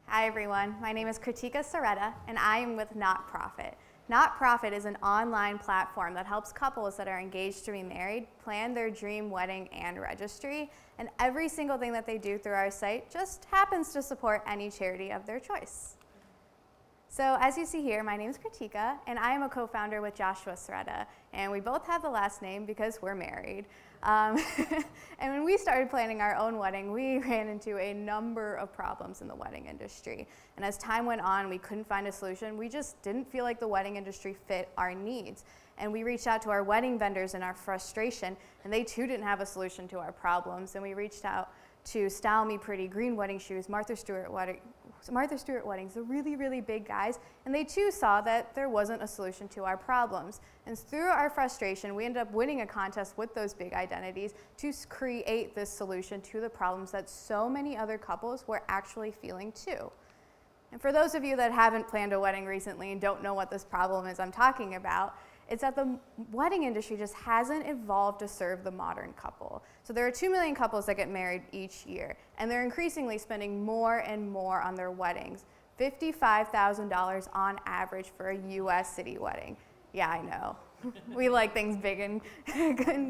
Hi everyone, my name is Kritika Saretta and I am with KnotProfit. KnotProfit is an online platform that helps couples that are engaged to be married plan their dream wedding and registry, and every single thing that they do through our site just happens to support any charity of their choice. So as you see here, my name is Kritika and I am a co-founder with Joshua Saretta, and we both have the last name because we're married. And when we started planning our own wedding, we ran into a number of problems in the wedding industry. And as time went on, we couldn't find a solution. We just didn't feel like the wedding industry fit our needs. And we reached out to our wedding vendors in our frustration, and they too didn't have a solution to our problems. And we reached out to Style Me Pretty, Green Wedding Shoes, Martha Stewart Weddings, the really big guys, and they too saw that there wasn't a solution to our problems. And through our frustration, we ended up winning a contest with those big identities to create this solution to the problems that so many other couples were actually feeling too. And for those of you that haven't planned a wedding recently and don't know what this problem is I'm talking about, it's that the wedding industry just hasn't evolved to serve the modern couple. So there are 2 million couples that get married each year, and they're increasingly spending more and more on their weddings, $55,000 on average for a US city wedding. Yeah, I know. We like things big and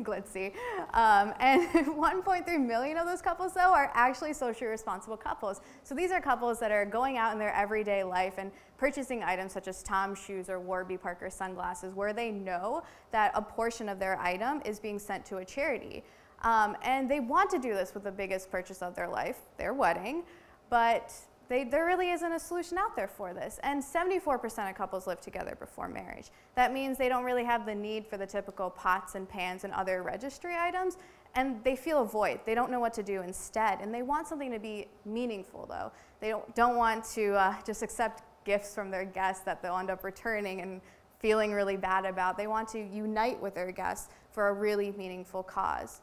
glitzy. And 1.3 million of those couples, though, are actually socially responsible couples. So these are couples that are going out in their everyday life and purchasing items such as Tom's shoes or Warby Parker sunglasses, where they know that a portion of their item is being sent to a charity. And they want to do this with the biggest purchase of their life, their wedding, but there really isn't a solution out there for this. And 74% of couples live together before marriage. That means they don't really have the need for the typical pots and pans and other registry items, and they feel a void. They don't know what to do instead, and they want something to be meaningful, though. They don't want to just accept gifts from their guests that they'll end up returning and feeling really bad about. They want to unite with their guests for a really meaningful cause.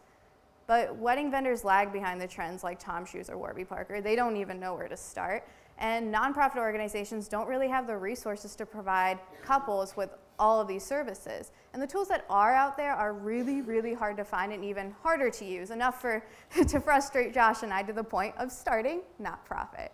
But wedding vendors lag behind the trends like Tom's Shoes or Warby Parker. They don't even know where to start. And nonprofit organizations don't really have the resources to provide couples with all of these services. And the tools that are out there are really hard to find and even harder to use, enough to frustrate Josh and I to the point of starting KnotProfit.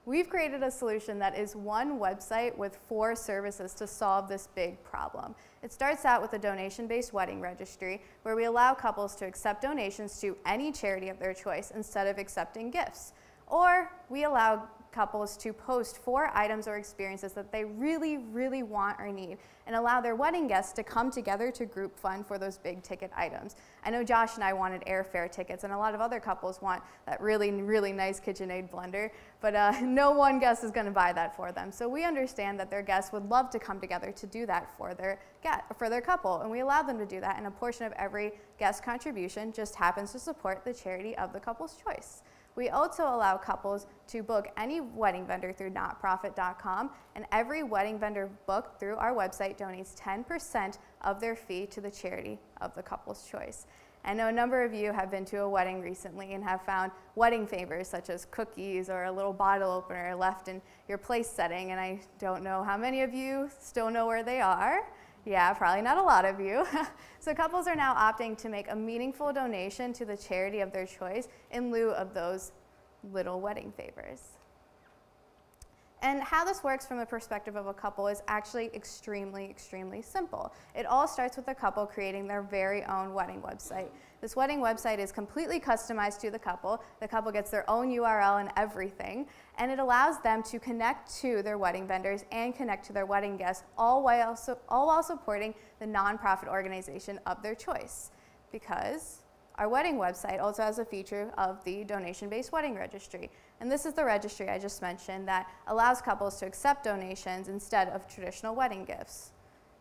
We've created a solution that is one website with 4 services to solve this big problem. It starts out with a donation-based wedding registry where we allow couples to accept donations to any charity of their choice instead of accepting gifts. Or we allow couples to post 4 items or experiences that they really want or need and allow their wedding guests to come together to group fund for those big ticket items. I know Josh and I wanted airfare tickets, and a lot of other couples want that really nice KitchenAid blender, but no one guest is going to buy that for them. So we understand that their guests would love to come together to do that for their couple, and we allow them to do that, and a portion of every guest contribution just happens to support the charity of the couple's choice. We also allow couples to book any wedding vendor through KnotProfit.com, and every wedding vendor booked through our website donates 10% of their fee to the charity of the couple's choice. I know a number of you have been to a wedding recently and have found wedding favors such as cookies or a little bottle opener left in your place setting, and I don't know how many of you still know where they are. Yeah, probably not a lot of you. So couples are now opting to make a meaningful donation to the charity of their choice in lieu of those little wedding favors. And how this works from the perspective of a couple is actually extremely simple. It all starts with the couple creating their very own wedding website. This wedding website is completely customized to the couple. The couple gets their own URL and everything, and it allows them to connect to their wedding vendors and connect to their wedding guests, all while supporting the nonprofit organization of their choice. Because our wedding website also has a feature of the donation-based wedding registry. And this is the registry I just mentioned that allows couples to accept donations instead of traditional wedding gifts.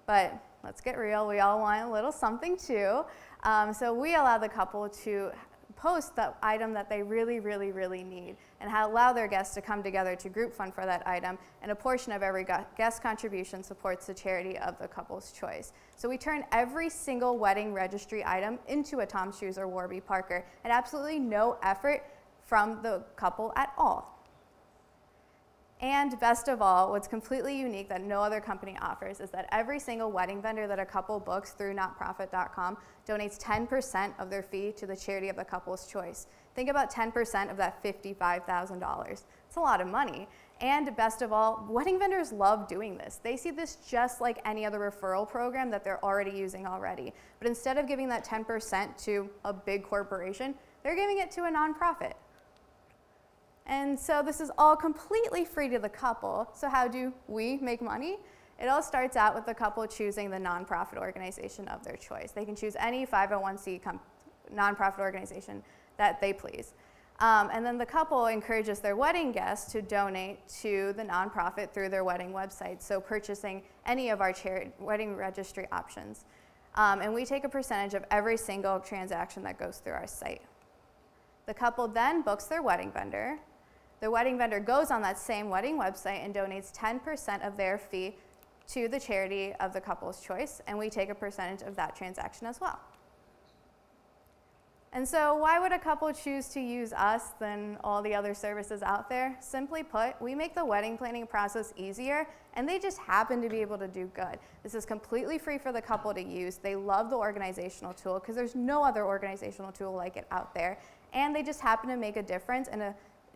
But let's get real, we all want a little something too. So we allow the couple to post the item that they really need and allow their guests to come together to group fund for that item, and a portion of every guest contribution supports the charity of the couple's choice. So we turn every single wedding registry item into a Tom's Shoes or Warby Parker at absolutely no effort from the couple at all. And best of all, what's completely unique that no other company offers is that every single wedding vendor that a couple books through KnotProfit.com donates 10% of their fee to the charity of the couple's choice. Think about 10% of that $55,000. It's a lot of money. And best of all, wedding vendors love doing this. They see this just like any other referral program that they're already using already. But instead of giving that 10% to a big corporation, they're giving it to a nonprofit. And so this is all completely free to the couple. So how do we make money? It all starts out with the couple choosing the nonprofit organization of their choice. They can choose any 501c nonprofit organization that they please. And then the couple encourages their wedding guests to donate to the nonprofit through their wedding website, so purchasing any of our wedding registry options. And we take a percentage of every single transaction that goes through our site. The couple then books their wedding vendor. The wedding vendor goes on that same wedding website and donates 10% of their fee to the charity of the couple's choice, and we take a percentage of that transaction as well. And so why would a couple choose to use us than all the other services out there? Simply put, we make the wedding planning process easier, and they just happen to be able to do good. This is completely free for the couple to use. They love the organizational tool because there's no other organizational tool like it out there, and they just happen to make a difference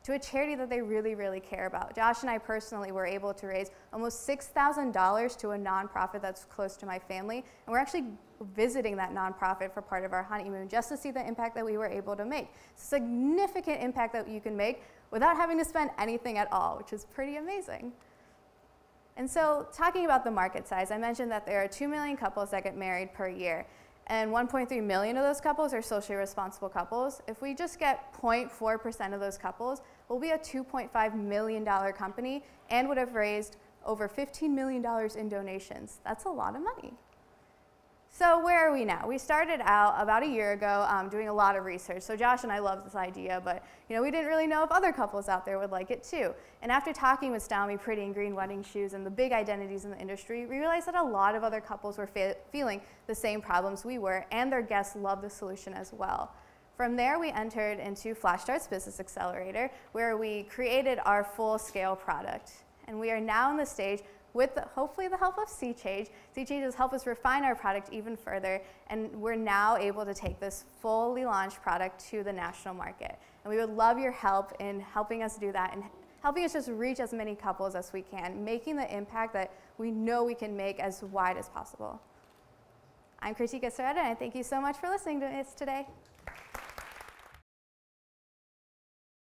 to a charity that they really, really care about. Josh and I personally were able to raise almost $6,000 to a nonprofit that's close to my family, and we're actually visiting that nonprofit for part of our honeymoon just to see the impact that we were able to make. It's a significant impact that you can make without having to spend anything at all, which is pretty amazing. And so talking about the market size, I mentioned that there are 2 million couples that get married per year. And 1.3 million of those couples are socially responsible couples. If we just get 0.4% of those couples, we'll be a $2.5 million company and would have raised over $15 million in donations. That's a lot of money. So where are we now? We started out about a year ago doing a lot of research. So Josh and I love this idea, but we didn't really know if other couples out there would like it too. And after talking with Style Me Pretty and Green Wedding Shoes and the big identities in the industry, we realized that a lot of other couples were feeling the same problems we were, and their guests loved the solution as well. From there, we entered into Flash Start's Business Accelerator, where we created our full-scale product. And we are now in the stage with hopefully the help of SeaChange. SeaChange has helped us refine our product even further, and we're now able to take this fully launched product to the national market. And we would love your help in helping us do that and helping us just reach as many couples as we can, making the impact that we know we can make as wide as possible. I'm Kritika Saretta, and I thank you so much for listening to us today.